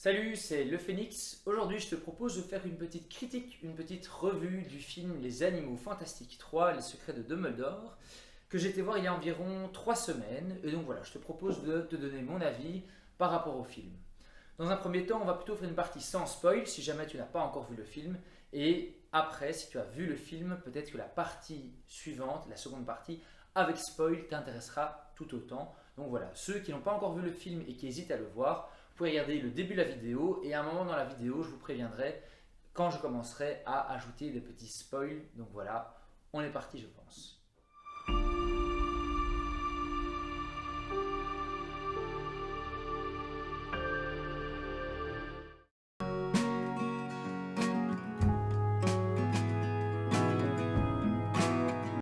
Salut, c'est Le Phénix. Aujourd'hui, je te propose de faire une petite critique, une petite revue du film Les Animaux Fantastiques 3, Les Secrets de Dumbledore, que j'ai été voir il y a environ 3 semaines. Et donc voilà, je te propose de te donner mon avis par rapport au film. Dans un premier temps, on va plutôt faire une partie sans spoil, si jamais tu n'as pas encore vu le film. Et après, si tu as vu le film, peut-être que la partie suivante, la seconde partie, avec spoil, t'intéressera tout autant. Donc voilà, ceux qui n'ont pas encore vu le film et qui hésitent à le voir, vous pouvez regarder le début de la vidéo et à un moment dans la vidéo, je vous préviendrai quand je commencerai à ajouter des petits spoils. Donc voilà, on est parti je pense.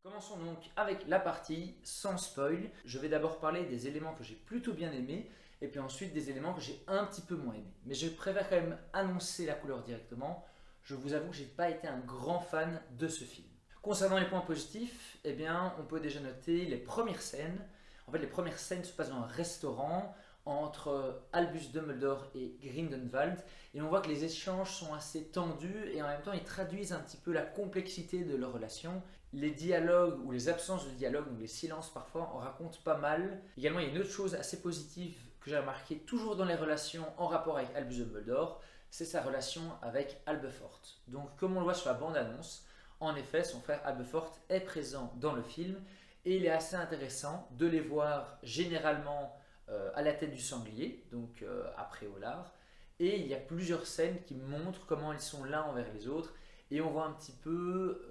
Commençons donc avec la partie sans spoil. Je vais d'abord parler des éléments que j'ai plutôt bien aimés et puis ensuite des éléments que j'ai un petit peu moins aimés. Mais je préfère quand même annoncer la couleur directement. Je vous avoue que j'ai pas été un grand fan de ce film. Concernant les points positifs, eh bien, on peut déjà noter les premières scènes. En fait, les premières scènes se passent dans un restaurant entre Albus Dumbledore et Grindelwald et on voit que les échanges sont assez tendus et en même temps ils traduisent un petit peu la complexité de leur relation. Les dialogues ou les absences de dialogue, donc les silences parfois, en racontent pas mal. Également, il y a une autre chose assez positive que j'ai remarqué toujours dans les relations en rapport avec Albus Dumbledore, c'est sa relation avec Albefort. Donc comme on le voit sur la bande-annonce, en effet, son frère Albefort est présent dans le film et il est assez intéressant de les voir généralement à la tête du sanglier, donc après Olar. Et il y a plusieurs scènes qui montrent comment ils sont l'un envers les autres et on voit un petit peu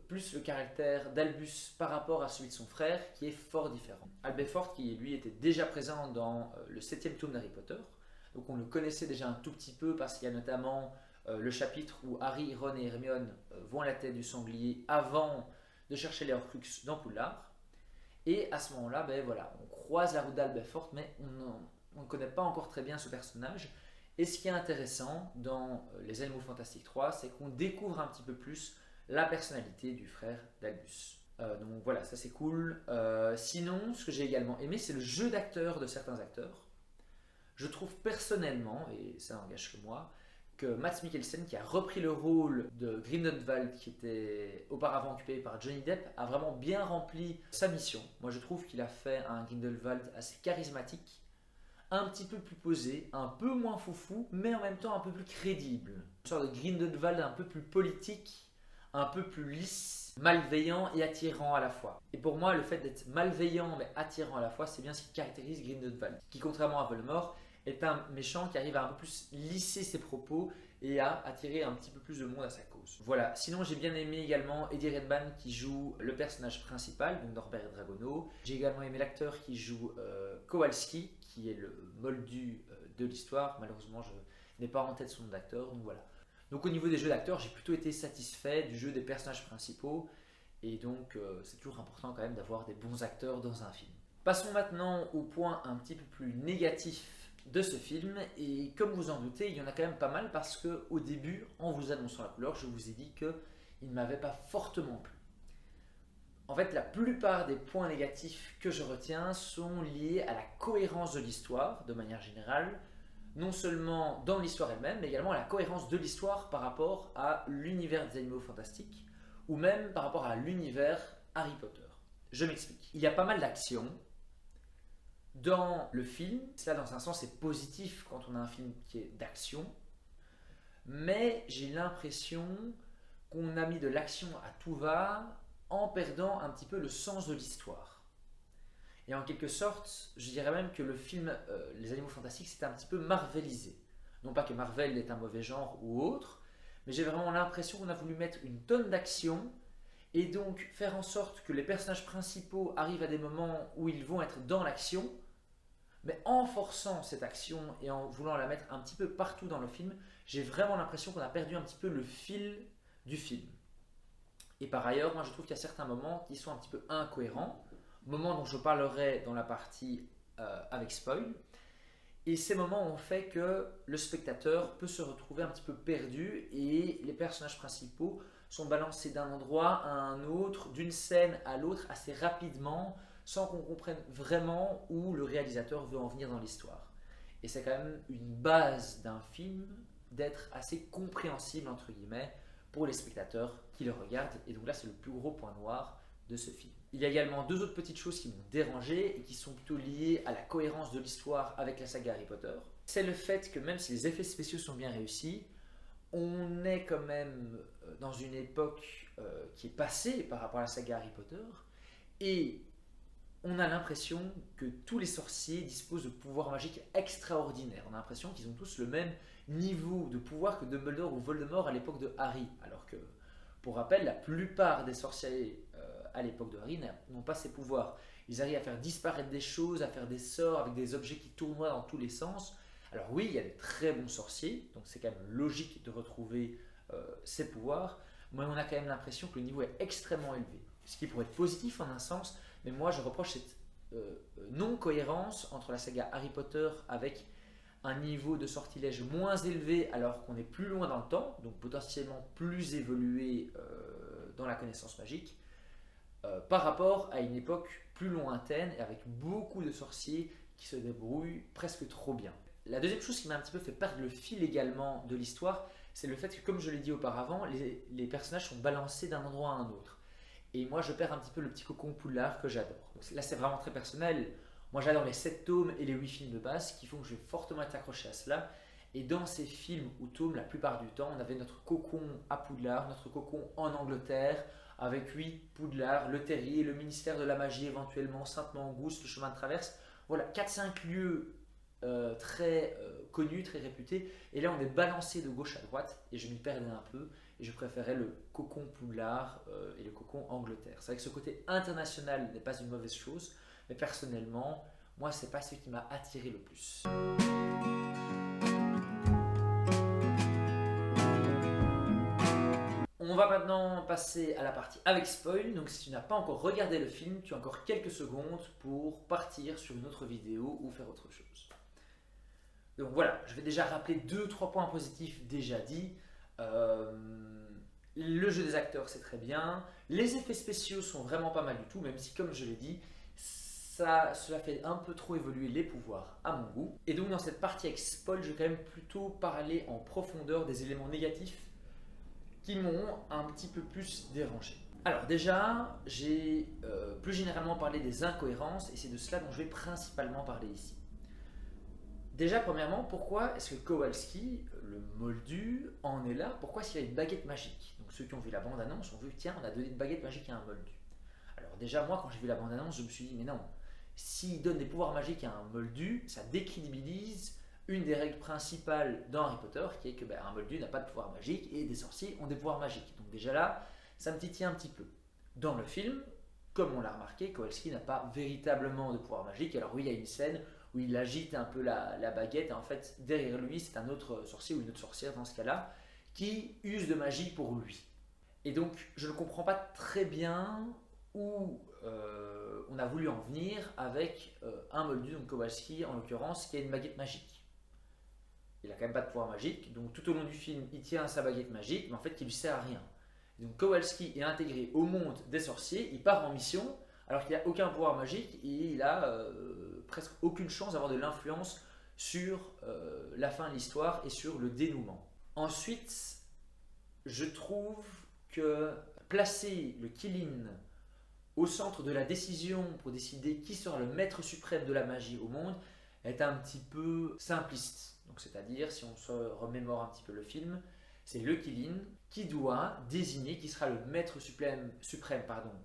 plus le caractère d'Albus par rapport à celui de son frère qui est fort différent. Albefort qui lui était déjà présent dans le 7e tome d'Harry Potter, donc on le connaissait déjà un tout petit peu parce qu'il y a notamment le chapitre où Harry, Ron et Hermione vont à la tête du sanglier avant de chercher les Horcruxes dans Poudlard. Et à ce moment-là, ben voilà, on croise la route d'Albefort, mais on ne connaît pas encore très bien ce personnage. Et ce qui est intéressant dans Les Animaux Fantastiques 3, c'est qu'on découvre un petit peu plus la personnalité du frère d'Albus. Donc voilà, ça c'est cool. Sinon, ce que j'ai également aimé, c'est le jeu d'acteur de certains acteurs. Je trouve personnellement, et ça n'engage que moi, que Mads Mikkelsen, qui a repris le rôle de Grindelwald, qui était auparavant occupé par Johnny Depp, a vraiment bien rempli sa mission. Moi, je trouve qu'il a fait un Grindelwald assez charismatique, un petit peu plus posé, un peu moins foufou, mais en même temps un peu plus crédible. Une sorte de Grindelwald un peu plus politique, un peu plus lisse, malveillant et attirant à la fois. Et pour moi, le fait d'être malveillant mais attirant à la fois, c'est bien ce qui caractérise Grindelwald, qui contrairement à Voldemort, est un méchant qui arrive à un peu plus lisser ses propos et à attirer un petit peu plus de monde à sa cause. Voilà, sinon j'ai bien aimé également Eddie Redmayne qui joue le personnage principal, donc Norbert Dragono. J'ai également aimé l'acteur qui joue Kowalski, qui est le moldu de l'histoire. Malheureusement, je n'ai pas en tête son nom d'acteur, donc voilà. Donc au niveau des jeux d'acteurs, j'ai plutôt été satisfait du jeu des personnages principaux, et donc c'est toujours important quand même d'avoir des bons acteurs dans un film. Passons maintenant au point un petit peu plus négatif de ce film, et comme vous en doutez, il y en a quand même pas mal parce que au début, en vous annonçant la couleur, je vous ai dit qu'il ne m'avait pas fortement plu. En fait, la plupart des points négatifs que je retiens sont liés à la cohérence de l'histoire, de manière générale, non seulement dans l'histoire elle-même, mais également à la cohérence de l'histoire par rapport à l'univers des Animaux Fantastiques, ou même par rapport à l'univers Harry Potter. Je m'explique. Il y a pas mal d'actions dans le film. Cela, dans un sens, est positif quand on a un film qui est d'action, mais j'ai l'impression qu'on a mis de l'action à tout va en perdant un petit peu le sens de l'histoire. Et en quelque sorte, je dirais même que le film Les Animaux Fantastiques, c'est un petit peu marvelisé. Non pas que Marvel est un mauvais genre ou autre, mais j'ai vraiment l'impression qu'on a voulu mettre une tonne d'action et donc faire en sorte que les personnages principaux arrivent à des moments où ils vont être dans l'action, mais en forçant cette action et en voulant la mettre un petit peu partout dans le film, j'ai vraiment l'impression qu'on a perdu un petit peu le fil du film. Et par ailleurs, moi je trouve qu'il y a certains moments qui sont un petit peu incohérents, moments dont je parlerai dans la partie avec spoil. Et ces moments ont fait que le spectateur peut se retrouver un petit peu perdu et les personnages principaux sont balancés d'un endroit à un autre, d'une scène à l'autre assez rapidement, sans qu'on comprenne vraiment où le réalisateur veut en venir dans l'histoire. Et c'est quand même une base d'un film d'être assez compréhensible, entre guillemets, pour les spectateurs qui le regardent. Et donc là, c'est le plus gros point noir de ce film. Il y a également deux autres petites choses qui m'ont dérangé et qui sont plutôt liées à la cohérence de l'histoire avec la saga Harry Potter. C'est le fait que même si les effets spéciaux sont bien réussis, on est quand même dans une époque qui est passée par rapport à la saga Harry Potter et on a l'impression que tous les sorciers disposent de pouvoirs magiques extraordinaires. On a l'impression qu'ils ont tous le même niveau de pouvoir que Dumbledore ou Voldemort à l'époque de Harry. Alors que, pour rappel, la plupart des sorciers à l'époque de Harry n'ont pas ces pouvoirs. Ils arrivent à faire disparaître des choses, à faire des sorts avec des objets qui tournoient dans tous les sens. Alors oui, il y a des très bons sorciers, donc c'est quand même logique de retrouver ces pouvoirs, mais on a quand même l'impression que le niveau est extrêmement élevé. Ce qui pourrait être positif en un sens, mais moi je reproche cette non-cohérence entre la saga Harry Potter avec un niveau de sortilège moins élevé alors qu'on est plus loin dans le temps, donc potentiellement plus évolué dans la connaissance magique, par rapport à une époque plus lointaine et avec beaucoup de sorciers qui se débrouillent presque trop bien. La deuxième chose qui m'a un petit peu fait perdre le fil également de l'histoire, c'est le fait que, comme je l'ai dit auparavant, les personnages sont balancés d'un endroit à un autre. Et moi, je perds un petit peu le petit cocon Poudlard que j'adore. Donc là, c'est vraiment très personnel. Moi, j'adore les 7 tomes et les 8 films de base qui font que je vais fortement être accroché à cela. Et dans ces films ou tomes, la plupart du temps, on avait notre cocon à Poudlard, notre cocon en Angleterre, avec Poudlard, le terrier, le ministère de la magie éventuellement, Sainte-Mangouste, le chemin de traverse. Voilà, 4-5 lieux très connus, très réputés. Et là, on est balancé de gauche à droite et je m'y perdais un peu. Et je préférais le cocon Poudlard et le cocon Angleterre. C'est vrai que ce côté international n'est pas une mauvaise chose, mais personnellement, moi, c'est pas ce qui m'a attiré le plus. On va maintenant passer à la partie avec spoil. Donc si tu n'as pas encore regardé le film, tu as encore quelques secondes pour partir sur une autre vidéo ou faire autre chose. Donc voilà, je vais déjà rappeler 2-3 points positifs déjà dits. Le jeu des acteurs, c'est très bien. Les effets spéciaux sont vraiment pas mal du tout, même si, comme je l'ai dit, cela fait un peu trop évoluer les pouvoirs à mon goût. Et donc, dans cette partie avec spoil, je vais quand même plutôt parler en profondeur des éléments négatifs qui m'ont un petit peu plus dérangé. Alors déjà, j'ai plus généralement parlé des incohérences et c'est de cela dont je vais principalement parler ici. Déjà, premièrement, pourquoi est-ce que Kowalski, le moldu, en est là? Pourquoi est-ce qu'il a une baguette magique? Donc ceux qui ont vu la bande-annonce ont vu, tiens, on a donné une baguette magique à un moldu. Alors déjà, moi, quand j'ai vu la bande-annonce, je me suis dit, mais non, s'il donne des pouvoirs magiques à un moldu, ça décrédibilise une des règles principales dans Harry Potter, qui est que un moldu n'a pas de pouvoir magique et des sorciers ont des pouvoirs magiques. Donc déjà là, ça me titille un petit peu. Dans le film, comme on l'a remarqué, Kowalski n'a pas véritablement de pouvoir magique. Alors oui, il y a une scène où il agite un peu la baguette et en fait, derrière lui, c'est un autre sorcier ou une autre sorcière dans ce cas-là, qui use de magie pour lui. Et donc, je ne comprends pas très bien où on a voulu en venir avec un moldu, donc Kowalski en l'occurrence, qui a une baguette magique. Il n'a quand même pas de pouvoir magique, donc tout au long du film, il tient sa baguette magique, mais en fait, qui lui sert à rien. Et donc Kowalski est intégré au monde des sorciers, il part en mission, alors qu'il n'a aucun pouvoir magique et il a presque aucune chance d'avoir de l'influence sur la fin de l'histoire et sur le dénouement. Ensuite, je trouve que placer le Qilin au centre de la décision pour décider qui sera le maître suprême de la magie au monde est un petit peu simpliste. Donc, c'est-à-dire, si on se remémore un petit peu le film, c'est le Qilin qui doit désigner qui sera le maître suprême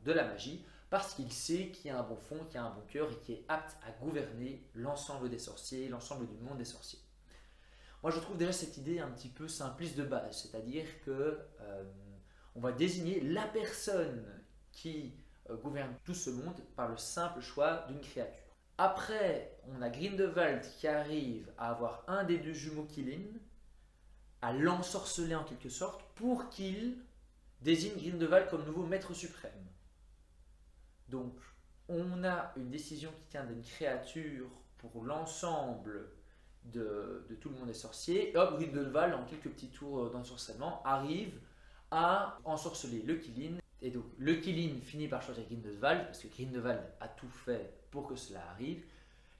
de la magie parce qu'il sait qui a un bon fond, qui a un bon cœur et qui est apte à gouverner l'ensemble des sorciers, l'ensemble du monde des sorciers. Moi, je trouve déjà cette idée un petit peu simpliste de base, c'est-à-dire que on va désigner la personne qui gouverne tout ce monde par le simple choix d'une créature. Après, on a Grindelwald qui arrive à avoir un des deux jumeaux Qilin, à l'ensorceler en quelque sorte, pour qu'il désigne Grindelwald comme nouveau maître suprême. Donc, on a une décision qui tient d'une créature pour l'ensemble de tout le monde des sorciers. Et hop, Grindelwald, en quelques petits tours d'ensorcellement, arrive à ensorceler le Qilin. Et donc, le Qilin finit par choisir Grindelwald, parce que Grindelwald a tout fait pour que cela arrive.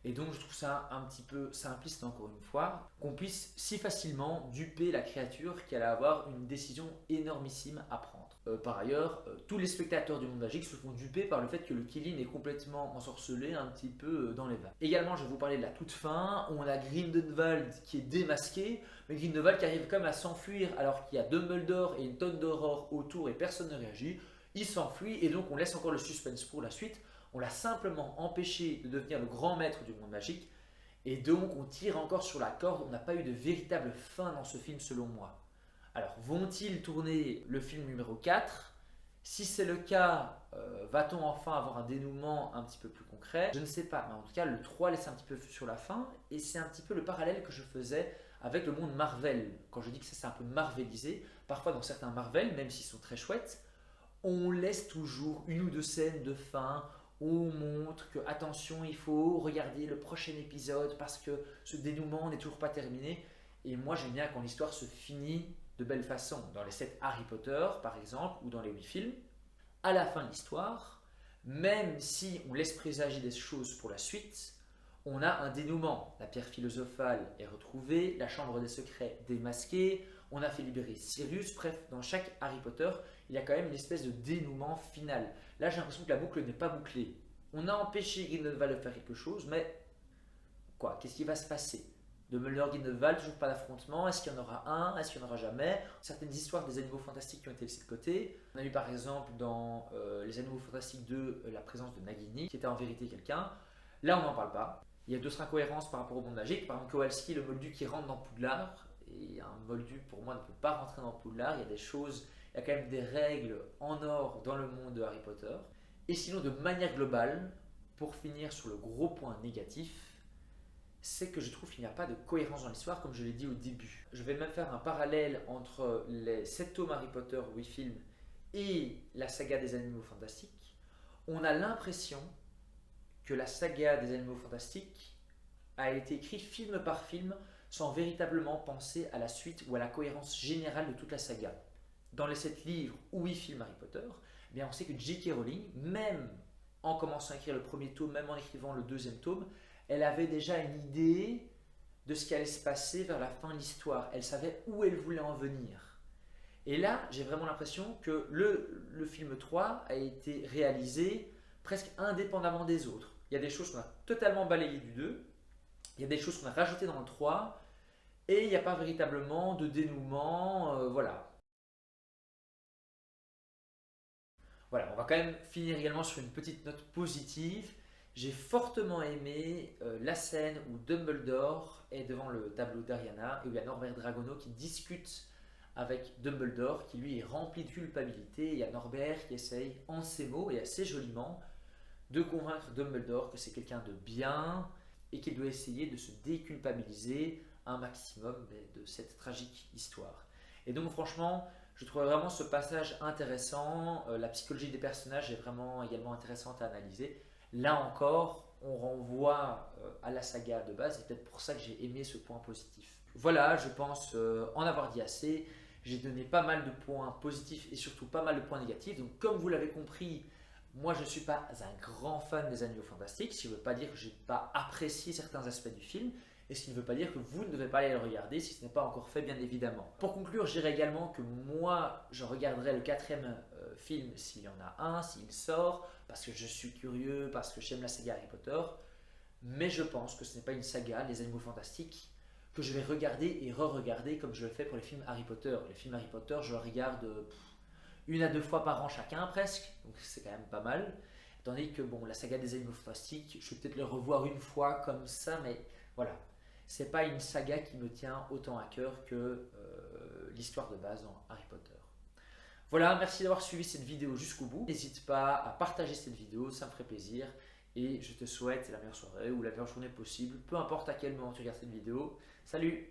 Et donc je trouve ça un petit peu simpliste encore une fois, qu'on puisse si facilement duper la créature qui allait avoir une décision énormissime à prendre. Par ailleurs, tous les spectateurs du monde magique se font duper par le fait que le Qilin est complètement ensorcelé un petit peu dans les vagues. Également, je vais vous parler de la toute fin, où on a Grindelwald qui est démasqué, mais Grindelwald qui arrive quand même à s'enfuir alors qu'il y a Dumbledore et une tonne d'aurore autour et personne ne réagit. Il s'enfuit et donc on laisse encore le suspense pour la suite. On l'a simplement empêché de devenir le grand maître du monde magique et donc on tire encore sur la corde. On n'a pas eu de véritable fin dans ce film selon moi. Alors vont-ils tourner le film numéro 4 ? Si c'est le cas, va-t-on enfin avoir un dénouement un petit peu plus concret ? Je ne sais pas, mais en tout cas le 3 laisse un petit peu sur la fin et c'est un petit peu le parallèle que je faisais avec le monde Marvel. Quand je dis que ça s'est un peu marvelisé, parfois dans certains Marvel, même s'ils sont très chouettes, on laisse toujours une ou deux scènes de fin où on montre que attention, il faut regarder le prochain épisode parce que ce dénouement n'est toujours pas terminé. Et moi j'aime bien quand l'histoire se finit de belle façon. Dans les 7 Harry Potter par exemple ou dans les 8 films, à la fin de l'histoire, même si on laisse présager des choses pour la suite, on a un dénouement. La pierre philosophale est retrouvée, la chambre des secrets démasquée, on a fait libérer Sirius. Bref, dans chaque Harry Potter, il y a quand même une espèce de dénouement final. Là, j'ai l'impression que la boucle n'est pas bouclée. On a empêché Grindelwald de faire quelque chose, mais quoi ? Qu'est-ce qui va se passer ? Dumbledore, Grindelwald, toujours pas d'affrontement. Est-ce qu'il y en aura un ? Est-ce qu'il n'y en aura jamais ? Certaines histoires des animaux fantastiques qui ont été laissées de côté. On a eu par exemple dans les animaux fantastiques 2 la présence de Nagini, qui était en vérité quelqu'un. Là, on n'en parle pas. Il y a d'autres incohérences par rapport au monde magique. Par exemple, Kowalski, le Moldu qui rentre dans Poudlard. Et un Moldu, pour moi, ne peut pas rentrer dans Poudlard. Il y a des choses, il y a quand même des règles en or dans le monde de Harry Potter. Et sinon, de manière globale, pour finir sur le gros point négatif, c'est que je trouve qu'il n'y a pas de cohérence dans l'histoire, comme je l'ai dit au début. Je vais même faire un parallèle entre les 7 tomes Harry Potter, 8 films, et la saga des animaux fantastiques. On a l'impression que la saga des animaux fantastiques a été écrite film par film sans véritablement penser à la suite ou à la cohérence générale de toute la saga. Dans les 7 livres ou 8 films Harry Potter, eh bien on sait que J.K. Rowling, même en commençant à écrire le premier tome, même en écrivant le deuxième tome, elle avait déjà une idée de ce qui allait se passer vers la fin de l'histoire. Elle savait où elle voulait en venir. Et là, j'ai vraiment l'impression que le film 3 a été réalisé presque indépendamment des autres. Il y a des choses qu'on a totalement balayées du 2, il y a des choses qu'on a rajoutées dans le 3, et il n'y a pas véritablement de dénouement, voilà. Voilà, on va quand même finir également sur une petite note positive. J'ai fortement aimé la scène où Dumbledore est devant le tableau d'Ariana et où il y a Norbert Dragono qui discute avec Dumbledore, qui lui est rempli de culpabilité. Il y a Norbert qui essaye en ses mots et assez joliment de convaincre Dumbledore que c'est quelqu'un de bien et qu'il doit essayer de se déculpabiliser un maximum de cette tragique histoire. Et donc franchement, je trouvais vraiment ce passage intéressant. La psychologie des personnages est vraiment également intéressante à analyser. Là encore, on renvoie à la saga de base, c'est peut-être pour ça que j'ai aimé ce point positif. Voilà, je pense en avoir dit assez. J'ai donné pas mal de points positifs et surtout pas mal de points négatifs. Donc comme vous l'avez compris, moi je ne suis pas un grand fan des animaux fantastiques, ce qui ne veut pas dire que je n'ai pas apprécié certains aspects du film. Et ce qui ne veut pas dire que vous ne devez pas aller le regarder si ce n'est pas encore fait, bien évidemment. Pour conclure, je dirais également que moi, je regarderai le 4e film s'il y en a un, s'il sort, parce que je suis curieux, parce que j'aime la saga Harry Potter. Mais je pense que ce n'est pas une saga, les animaux fantastiques, que je vais regarder et re-regarder comme je le fais pour les films Harry Potter. Les films Harry Potter, je les regarde 1 à 2 fois par an chacun presque, donc c'est quand même pas mal. Tandis que bon, la saga des animaux fantastiques, je vais peut-être le revoir 1 fois comme ça, mais voilà. C'est pas une saga qui me tient autant à cœur que l'histoire de base dans Harry Potter. Voilà, merci d'avoir suivi cette vidéo jusqu'au bout. N'hésite pas à partager cette vidéo, ça me ferait plaisir. Et je te souhaite la meilleure soirée ou la meilleure journée possible, peu importe à quel moment tu regardes cette vidéo. Salut!